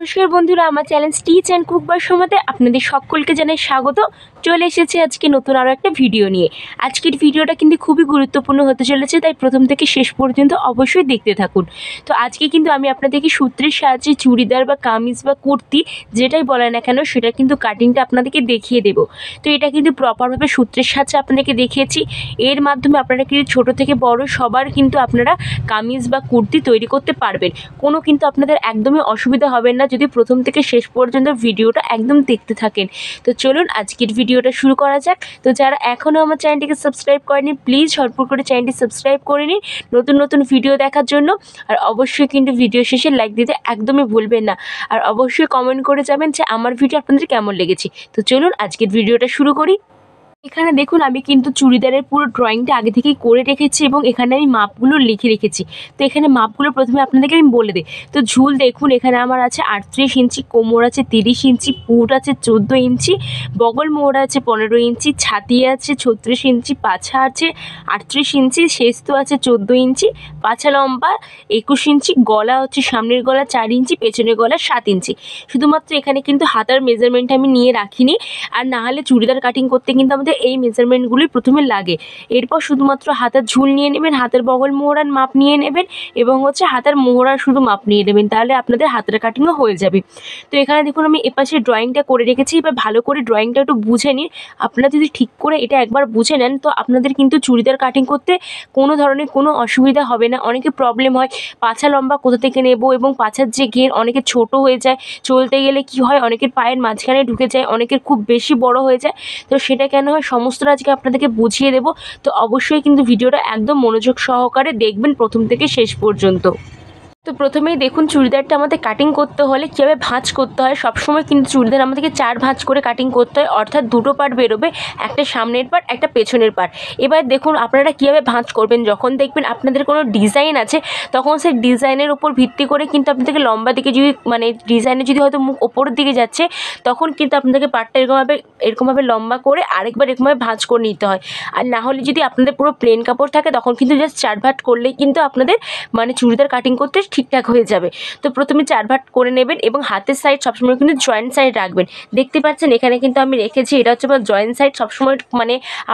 নমস্কার বন্ধুরা, আমার channel stitch and cook by সোমাতে আপনাদের সকলকে জানাই স্বাগত। চলে এসেছি আজকে নতুন আরও একটা ভিডিও নিয়ে। আজকের ভিডিওটা কিন্তু খুবই গুরুত্বপূর্ণ হতে চলেছে, তাই প্রথম থেকে শেষ পর্যন্ত অবশ্যই দেখতে থাকুন। তো আজকে কিন্তু আমি আপনাদেরকে সূত্রের সাহায্যে চুড়িদার বা কামিজ বা কুর্তি যেটাই বলে না কেন সেটা কিন্তু কাটিংটা আপনাদেরকে দেখিয়ে দেবো। তো এটা কিন্তু প্রপারভাবে সূত্রের সাহায্যে আপনাদেরকে দেখিয়েছি। এর মাধ্যমে আপনারা কিন্তু ছোটো থেকে বড় সবার কিন্তু আপনারা কামিজ বা কুর্তি তৈরি করতে পারবেন। কোনো কিন্তু আপনাদের একদমই অসুবিধা হবে না যদি প্রথম থেকে শেষ পর্যন্ত ভিডিওটা একদম দেখতে থাকেন। তো চলুন আজকের ভিডিওটা শুরু করা যাক। তো যারা এখনও আমার চ্যানেলটিকে সাবস্ক্রাইব করেনি প্লিজ ঝটপট করে চ্যানেলটি সাবস্ক্রাইব করে নিন নতুন নতুন ভিডিও দেখার জন্য। আর অবশ্যই কিন্তু ভিডিও শেষে লাইক দিতে একদমই ভুলবেন না। আর অবশ্যই কমেন্ট করে যাবেন যে আমার ভিডিও আপনাদের কেমন লেগেছে। তো চলুন আজকের ভিডিওটা শুরু করি। এখানে দেখুন আমি কিন্তু চুড়িদারের পুরো ড্রয়িংটা আগে থেকেই করে রেখেছি এবং এখানে আমি মাপগুলো লিখে রেখেছি। তো এখানে মাপগুলো প্রথমে আপনাদেরকে আমি বলে দিই। তো ঝুল দেখুন এখানে আমার আছে 38 ইঞ্চি, কোমর আছে 30 ইঞ্চি, পুট আছে 14 ইঞ্চি, বগল মোড় আছে 15 ইঞ্চি, ছাতি আছে 36 ইঞ্চি, পাছা আছে 38 ইঞ্চি, শেস্তো আছে 14 ইঞ্চি, পাছা লম্বা 21 ইঞ্চি, গলা হচ্ছে সামনের গলা 4 ইঞ্চি, পেছনের গলা 7 ইঞ্চি। শুধুমাত্র এখানে কিন্তু হাতার মেজারমেন্ট আমি নিয়ে রাখিনি, আর না হলে চুড়িদার কাটিং করতে কিন্তু আমাদের এই মেজারমেন্টগুলি প্রথমে লাগে। এরপর শুধুমাত্র হাতার ঝুল নিয়ে নেবেন, হাতের বগল মোহরার মাপ নিয়ে নেবেন এবং হাতার মোহরার শুধু মাপ নিয়ে নেবেন, তাহলে আপনাদের হাতের কাটিংও হয়ে যাবে। তো এখানে দেখুন আমি এপাশে ড্রয়িংটা করে রেখেছি। এবার ভালো করে ড্রয়িংটা একটু বুঝে নিন। আপনারা যদি ঠিক করে এটা একবার বুঝে নেন তো আপনাদের কিন্তু চুড়িদার কাটিং করতে কোনো ধরনের কোনো অসুবিধা হবে না। অনেকে প্রবলেম হয় পাছা লম্বা কোথা থেকে নেব এবং পাছার যে ঘের অনেকে ছোট হয়ে যায়, চলতে গেলে কি হয় অনেকের পায়ের মাঝখানে ঢুকে যায়, অনেকের খুব বেশি বড় হয়ে যায়। তো সেটা কেন হয় সমস্তটা আজকে আপনাদেরকে বুঝিয়ে দেব। তো অবশ্যই কিন্তু ভিডিওটা একদম মনোযোগ সহকারে দেখবেন প্রথম থেকে শেষ পর্যন্ত। তো প্রথমেই দেখুন চুড়িদারটা আমাদের কাটিং করতে হলে কীভাবে ভাঁজ করতে হয়। সবসময় কিন্তু চুড়িদার আমাদেরকে 4 ভাঁজ করে কাটিং করতে হয়, অর্থাৎ দুটো পার্ট বেরোবে, একটা সামনের পার্ট একটা পেছনের পার্ট। এবার দেখুন আপনারা কীভাবে ভাঁজ করবেন। যখন দেখবেন আপনাদের কোনো ডিজাইন আছে তখন সেই ডিজাইনের উপর ভিত্তি করে কিন্তু আপনাদেরকে লম্বা দিকে যদি ডিজাইনে যদি হয়তো মুখ ওপরের দিকে যাচ্ছে তখন কিন্তু আপনাদেরকে পার্টটা এরকমভাবে লম্বা করে আরেকবার এরকমভাবে ভাঁজ করে নিতে হয়। আর না হলে যদি আপনাদের পুরো প্লেন কাপড় থাকে তখন কিন্তু জাস্ট 4 ভাঁজ করলেই কিন্তু আপনাদের চুড়িদার কাটিং করতে ঠিকঠাক হয়ে যাবে। তো প্রথমে 4 ভাঁজ করে নেবেন এবং হাতের সাইড সবসময় কিন্তু জয়েন্ট সাইড রাখবেন। দেখতে পাচ্ছেন এখানে কিন্তু আমি রেখেছি, এটা হচ্ছে জয়েন্ট সাইড। সবসময়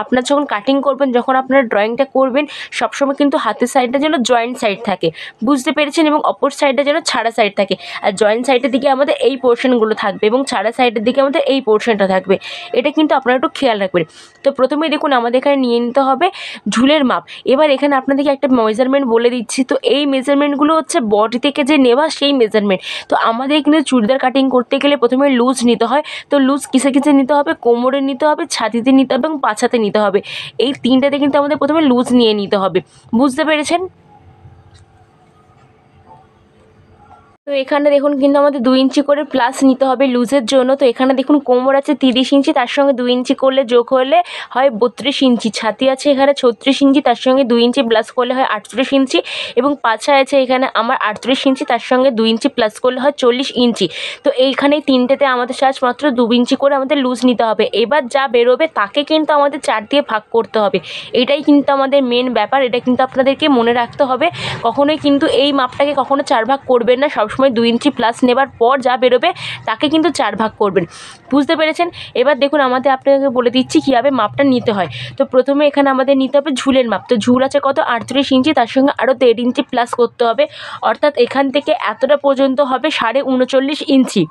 আপনার যখন কাটিং করবেন, যখন আপনারা ড্রয়িংটা করবেন সবসময় কিন্তু হাতের সাইডটা যেন জয়েন্ট সাইড থাকে, বুঝতে পেরেছেন, এবং অপর সাইডটা যেন ছাড়া সাইড থাকে। আর জয়েন্ট সাইডের দিকে আমাদের এই পোর্শনগুলো থাকবে এবং ছাড়া সাইডের দিকে আমাদের এই পোর্শনটা থাকবে। এটা কিন্তু আপনারা একটু খেয়াল রাখবেন। তো প্রথমেই দেখুন আমাদের এখানে নিয়ে নিতে হবে ঝুলের মাপ। এবার এখানে আপনাদেরকে একটা মেজারমেন্ট বলে দিচ্ছি। তো এই মেজারমেন্টগুলো হচ্ছে বডি থেকে যে নেওয়া সেই মেজারমেন্ট। তো আমাদের কিন্তু চুড়িদার কাটিং করতে গেলে প্রথমে লুজ নিতে হয়। তো লুজ কিসে কিসে নিতে হবে, কোমরে নিতে হবে, ছাতিতে নিতে হবে এবং পাছাতে নিতে হবে। এই তিনটাতে কিন্তু আমাদের প্রথমে লুজ নিয়ে নিতে হবে, বুঝতে পেরেছেন। তো এখানে দেখুন কিন্তু আমাদের 2 ইঞ্চি করে প্লাস নিতে হবে লুজের জন্য। তো এখানে দেখুন কোমর আছে 30 ইঞ্চি, তার সঙ্গে 2 ইঞ্চি করলে যোগ হলে হয় 32 ইঞ্চি। ছাতি আছে এখানে 36 ইঞ্চি, তার সঙ্গে 2 ইঞ্চি প্লাস করলে হয় 38 ইঞ্চি। এবং পাছা আছে এখানে আমার 38 ইঞ্চি, তার সঙ্গে 2 ইঞ্চি প্লাস করলে হয় 40 ইঞ্চি। তো এইখানে তিনটেতে আমাদের মাত্র 2 ইঞ্চি করে আমাদের লুজ নিতে হবে। এবার যা বেরোবে তাকে কিন্তু আমাদের 4 দিয়ে ভাগ করতে হবে। এটাই কিন্তু আমাদের মেন ব্যাপার, এটা কিন্তু আপনাদেরকে মনে রাখতে হবে। কখনোই কিন্তু এই মাপটাকে কখনো 4 ভাগ করবেন না, সবসময় 2 ইঞ্চি প্লাস নেবার পর যা বেরোবে তাকে কিন্তু 4 ভাগ করবেন, বুঝতে পেরেছেন। এবার দেখুন আপনাকে বলে দিচ্ছি কীভাবে মাপটা নিতে হয়। তো প্রথমে এখানে আমাদের নিতে হবে ঝুলের মাপ। তো ঝুল আছে কত 38 ইঞ্চি, তার সঙ্গে আরও 1.5 ইঞ্চি প্লাস করতে হবে, অর্থাৎ এখান থেকে এতটা পর্যন্ত হবে 39.5 ইঞ্চি।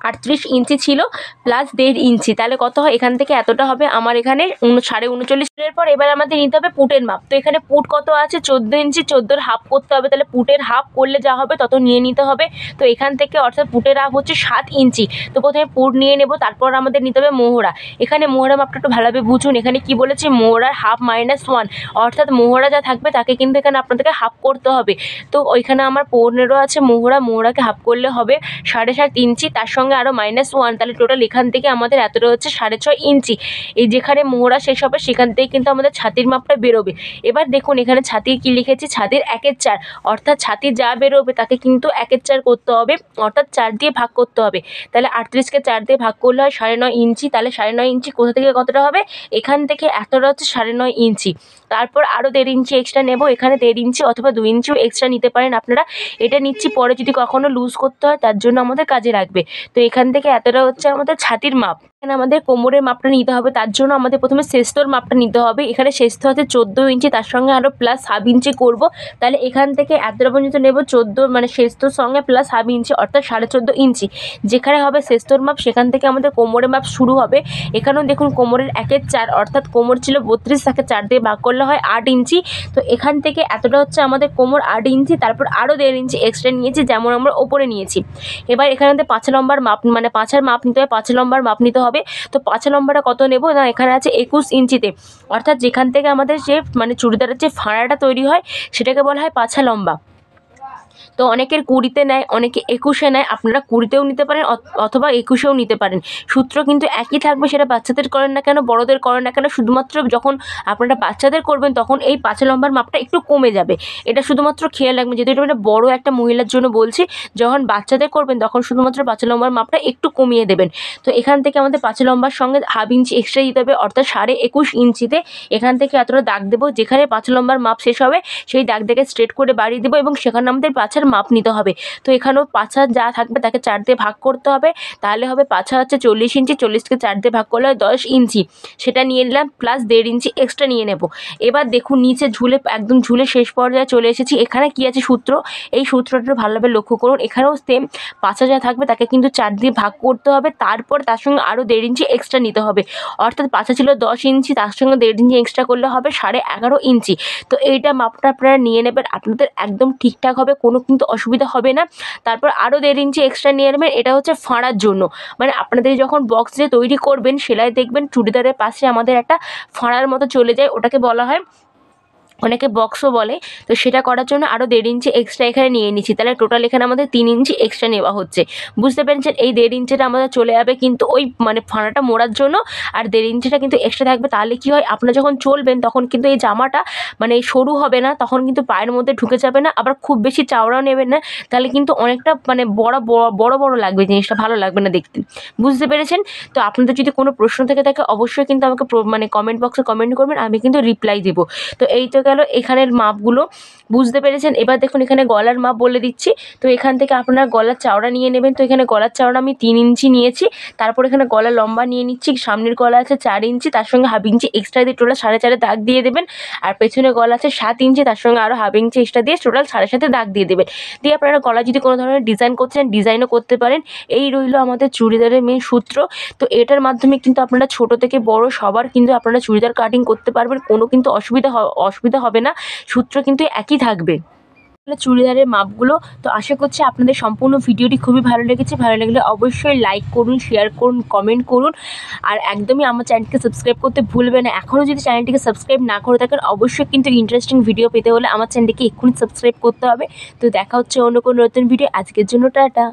38 ইঞ্চি ছিল প্লাস 1.5 ইঞ্চি, তাহলে কত হয় এখান থেকে এতটা হবে আমার এখানে 39.5। পর এবার আমাদের নিতে হবে পুটের মাপ। তো এখানে পুট কত আছে 14 ইঞ্চি, 14-র হাফ করতে হবে, তাহলে পুটের হাফ করলে যা হবে তত নিয়ে নিতে হবে। তো এখান থেকে অর্থাৎ পুটের হাফ হচ্ছে 7 ইঞ্চি। তো প্রথমে পুট নিয়ে নেব, তারপর আমাদের নিতে হবে মোহরা। এখানে মোহরা মাপটা একটু ভালোভাবে বুঝুন। এখানে কি বলেছে মোহরার হাফ -1, অর্থাৎ মোহরা যা থাকবে তাকে কিন্তু এখানে আপনাদেরকে হাফ করতে হবে। তো ওইখানে আমার 15 আছে মোহরাকে হাফ করলে হবে 7.5 ইঞ্চি, তার সঙ্গে আরও -1, তাহলে টোটাল এখান থেকে আমাদের এতটা হচ্ছে 6.5 ইঞ্চি। এই যেখানে মোহরা শেষ হবে সেখান থেকে কিন্তু আমাদের ছাতির মাপটা বেরোবে। এবার দেখুন এখানে ছাতির কি লিখেছি, ছাতির 1/4, অর্থাৎ ছাতি যা বেরোবে তাকে কিন্তু 1/4 করতে হবে, অর্থাৎ 4 দিয়ে ভাগ করতে হবে। তাহলে 38কে 4 দিয়ে ভাগ করলে হয় 9.5 ইঞ্চি। তাহলে 9.5 ইঞ্চি কোথা থেকে কতটা হবে, এখান থেকে এতটা হচ্ছে 9.5 ইঞ্চি। তারপর আরও 1.5 ইঞ্চি এক্সট্রা নেব, এখানে 1.5 ইঞ্চি অথবা 2 ইঞ্চিও এক্সট্রা নিতে পারেন আপনারা। এটা নিচ্ছি পরে যদি কখনো লুজ করতে হয় তার জন্য আমাদের কাজে লাগবে। তো এখান থেকে এতটা হচ্ছে আমাদের ছাতির মাপ। এখানে আমাদের কোমরের মাপটা নিতে হবে, তার জন্য আমাদের প্রথমে শেষতোর মাপটা নিতে হবে। এখানে শেষতো আছে 14 ইঞ্চি, তার সঙ্গে আরও প্লাস হাফ ইঞ্চি করবো। তাহলে এখান থেকে এতটা পর্যন্ত নেব 14 মানে শেষতোর সঙ্গে প্লাস হাফ ইঞ্চি অর্থাৎ 14.5 ইঞ্চি। যেখানে হবে শেষতোর মাপ সেখান থেকে আমাদের কোমরের মাপ শুরু হবে। এখানেও দেখুন কোমরের 1/4 অর্থাৎ কোমর ছিল 32, তাকে 4 দিয়ে ভাগ করলে হয় 8 ইঞ্চি। তো এখান থেকে এতটা হচ্ছে আমাদের কোমর 8 ইঞ্চি, তারপর আরও 1.5 ইঞ্চি এক্সট্রা নিয়েছি যেমন আমরা ওপরে নিয়েছি। এবার এখানে পাঁচা লম্বার মাপ মানে পাঁচার মাপ নিতে হবে, পাঁচা লম্বার মাপ নিতে হবে। তো পাঁচা লম্বাটা কত নেব না, এখানে আছে 21 ইঞ্চিতে, অর্থাৎ যেখান থেকে আমাদের যে মানে চুড়িদারের যে ফাড়াটা তৈরি হয় সেটাকে বলা হয় পাঁচা লম্বা। তো অনেকের 20-তে নেয়, অনেকে 21-এ নেয়, আপনারা 20-তেও নিতে পারেন অথবা 21-এও নিতে পারেন। সূত্র কিন্তু একই থাকবে, সেটা বাচ্চাদের করেন না কেন বড়দের করেন না কেন, শুধুমাত্র যখন আপনারা বাচ্চাদের করবেন তখন এই পাঁচা লম্বার মাপটা একটু কমে যাবে। এটা শুধুমাত্র খেয়াল রাখবেন, যেহেতু এটা বড় একটা মহিলার জন্য বলছি, যখন বাচ্চাদের করবেন তখন শুধুমাত্র পাঁচা লম্বার মাপটা একটু কমিয়ে দেবেন। তো এখান থেকে আমাদের পাঁচা লম্বার সঙ্গে হাফ ইঞ্চি এক্সট্রা দিতে হবে, অর্থাৎ 21.5 ইঞ্চিতে এখান থেকে এতটা দাগ দেবো। যেখানে পাঁচা লম্বার মাপ শেষ হবে সেই দাগ থেকে স্ট্রেট করে বাড়িয়ে দেবো এবং সেখানে আমাদের পাছার মাপ নিতে হবে। তো এখানেও পাছা যা থাকবে তাকে 4 দিয়ে ভাগ করতে হবে, তাহলে হবে পাছা হচ্ছে 40 ইঞ্চি, 40কে 4 দিয়ে ভাগ করলে হয় 10 ইঞ্চি। সেটা নিয়ে নিলাম, প্লাস 1.5 ইঞ্চি এক্সট্রা নিয়ে নেব। এবার দেখুন নিচে ঝুলে একদম ঝুলে শেষ পর্যায়ে চলে এসেছি। এখানে কি আছে সূত্র, এই সূত্রটা ভালোভাবে লক্ষ্য করুন। এখানেও সেম পাছা যা থাকবে তাকে কিন্তু 4 দিয়ে ভাগ করতে হবে, তারপর তার সঙ্গে আরও 1.5 ইঞ্চি এক্সট্রা নিতে হবে। অর্থাৎ পাছা ছিল 10 ইঞ্চি, তার সঙ্গে 1.5 ইঞ্চি এক্সট্রা করলে হবে 11.5 ইঞ্চি। তো এইটা মাপটা আপনারা নিয়ে নেবেন, আপনাদের একদম ঠিকঠাক হবে, কোনো কিন্তু অসুবিধা হবে না। তারপর আরও 1.5 ইঞ্চি এক্সট্রা নিয়ে নেবেন, এটা হচ্ছে ফাড়ার জন্য। মানে আপনাদের যখন বক্স যে তৈরি করবেন সেলাই দেখবেন চুড়িদারের পাশে আমাদের একটা ফাড়ার মতো চলে যায়, ওটাকে বলা হয়, অনেকে বক্সও বলে। তো সেটা করার জন্য আরও 1.5 ইঞ্চি এক্সট্রা এখানে নিয়ে নিচ্ছি। তাহলে টোটাল এখানে আমাদের 3 ইঞ্চি এক্সট্রা নেওয়া হচ্ছে। বুঝতে পেরেছেন, এই 1.5 ইঞ্চিটা আমাদের চলে যাবে কিন্তু ওই মানে ফাড়াটা মোড়ার জন্য, আর 1.5 ইঞ্চিটা কিন্তু এক্সট্রা থাকবে। তাহলে কি হয়, আপনারা যখন চলবেন তখন কিন্তু এই জামাটা মানে সরু হবে না, তখন কিন্তু পায়ের মধ্যে ঢুকে যাবে না, আবার খুব বেশি চাওড়াও নেবেন না, তাহলে কিন্তু অনেকটা মানে বড় বড় লাগবে, জিনিসটা ভালো লাগবে না দেখতে। বুঝতে পেরেছেন? তো আপনাদের যদি কোনো প্রশ্ন থেকে থাকে অবশ্যই কিন্তু আমাকে মানে কমেন্ট বক্সে কমেন্ট করবেন, আমি কিন্তু রিপ্লাই দেবো। তো এই তো গেল এখানের মাপগুলো, বুঝতে পেরেছেন? এবার দেখুন এখানে গলার মাপ বলে দিচ্ছি। তো এখান থেকে আপনারা গলার চওড়া নিয়ে নেবেন। তো এখানে গলার চওড়া আমি 3 ইঞ্চি নিয়েছি। তারপর এখানে গলা লম্বা নিয়ে নিচ্ছি, সামনের গলা আছে 4 ইঞ্চি, তার সঙ্গে হাফ ইঞ্চি এক্সট্রা দিয়ে টোটাল 4.5 দাগ দিয়ে দেবেন। আর পেছনে গলা আছে 7 ইঞ্চি, তার সঙ্গে আরও হাফ ইঞ্চি এক্সট্রা দিয়ে টোটাল 7.5 দাগ দিয়ে দেবেন। দিয়ে আপনারা গলা যদি কোনো ধরনের ডিজাইন করছেন ডিজাইনও করতে পারেন। এই রইল আমাদের চুড়িদারের মেন সূত্র। তো এটার মাধ্যমে কিন্তু আপনারা ছোট থেকে বড় সবার কিন্তু আপনারা চুড়িদার কাটিং করতে পারবেন, কোনো কিন্তু অসুবিধা হবে না, সূত্র কিন্তু একই থাকবে। চুড়িদারের মাপগুলো। তো আশা করছি আপনাদের সম্পূর্ণ ভিডিওটি খুবই ভালো লেগেছে। ভালো লাগলে অবশ্যই লাইক করুন, শেয়ার করুন, কমেন্ট করুন, আর একদমই আমার চ্যানেলকে সাবস্ক্রাইব করতে ভুলবেন না। এখনও যদি চ্যানেলটিকে সাবস্ক্রাইব না করে থাকেন অবশ্যই কিন্তু ইন্টারেস্টিং ভিডিও পেতে হলে আমার চ্যানেলটিকে এক্ষুনি সাবস্ক্রাইব করতে হবে। তো দেখা হচ্ছে অন্য কোনো নতুন ভিডিও, আজকের জন্য টাটা।